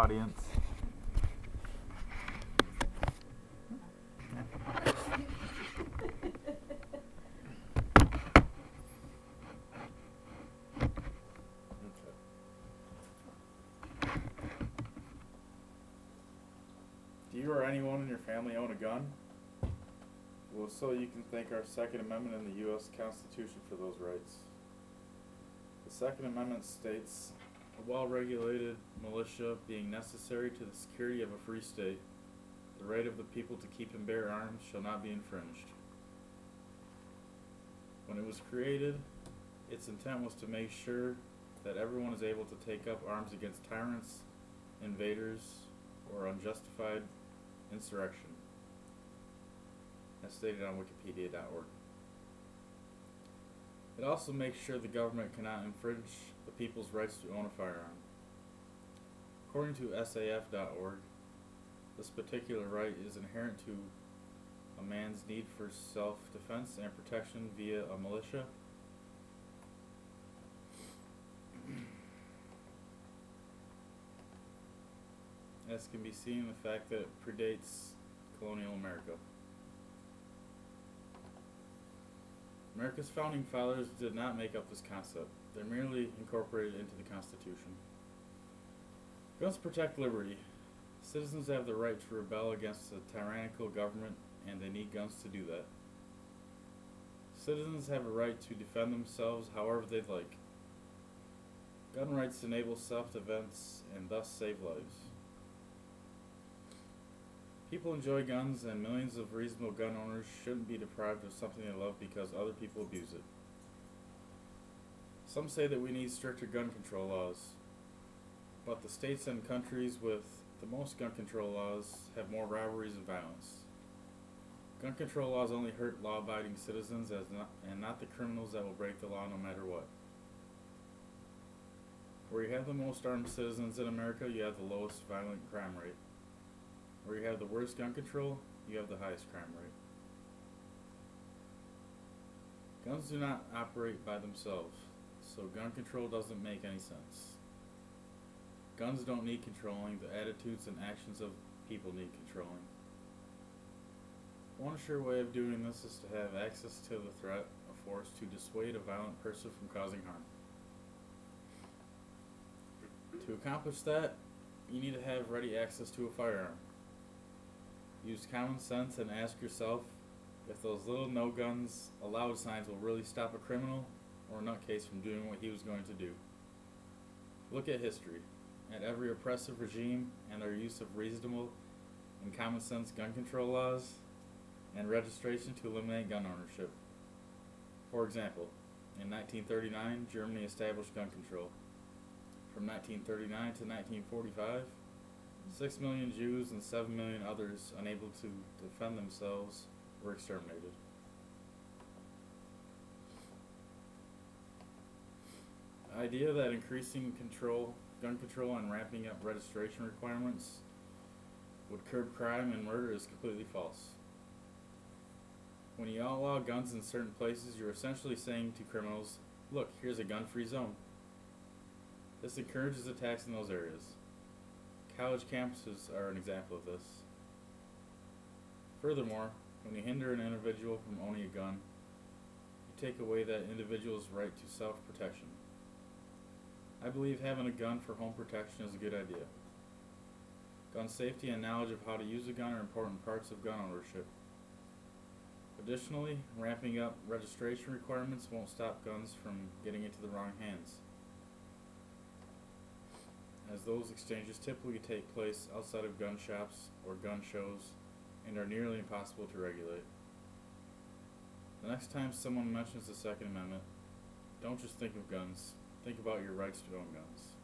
audience. Do you or anyone in your family own a gun? Well, so you can thank our Second Amendment in the U.S. Constitution for those rights. The Second Amendment states, a well-regulated militia being necessary to the security of a free state, the right of the people to keep and bear arms shall not be infringed. When it was created, its intent was to make sure that everyone is able to take up arms against tyrants, invaders, or unjustified insurrection, as stated on wikipedia.org. It also makes sure the government cannot infringe the people's rights to own a firearm. According to SAF.org, this particular right is inherent to a man's need for self-defense and protection via a militia. As can be seen in the fact that it predates colonial America. America's founding fathers did not make up this concept. They merely incorporated it into the Constitution. Guns protect liberty. Citizens have the right to rebel against a tyrannical government, and they need guns to do that. Citizens have a right to defend themselves however they'd like. Gun rights enable self-defense and thus save lives. People enjoy guns, and millions of reasonable gun owners shouldn't be deprived of something they love because other people abuse it. Some say that we need stricter gun control laws, but the states and countries with the most gun control laws have more robberies and violence. Gun control laws only hurt law-abiding citizens and not the criminals that will break the law no matter what. Where you have the most armed citizens in America, you have the lowest violent crime rate. Where you have the worst gun control, you have the highest crime rate. Guns do not operate by themselves, so gun control doesn't make any sense. Guns don't need controlling, the attitudes and actions of people need controlling. One sure way of doing this is to have access to the threat of force to dissuade a violent person from causing harm. To accomplish that, you need to have ready access to a firearm. Use common sense and ask yourself if those little no guns allowed signs will really stop a criminal or a nutcase from doing what he was going to do. Look at history, at every oppressive regime and their use of reasonable and common sense gun control laws and registration to eliminate gun ownership. For example, in 1939, Germany established gun control. From 1939 to 1945, 6 million Jews and 7 million others unable to defend themselves were exterminated. The idea that increasing gun control and ramping up registration requirements would curb crime and murder is completely false. When you outlaw guns in certain places, you're essentially saying to criminals, look, here's a gun-free zone. This encourages attacks in those areas. College campuses are an example of this. Furthermore, when you hinder an individual from owning a gun, you take away that individual's right to self-protection. I believe having a gun for home protection is a good idea. Gun safety and knowledge of how to use a gun are important parts of gun ownership. Additionally, ramping up registration requirements won't stop guns from getting into the wrong hands, as those exchanges typically take place outside of gun shops or gun shows and are nearly impossible to regulate. The next time someone mentions the Second Amendment, don't just think of guns, think about your rights to own guns.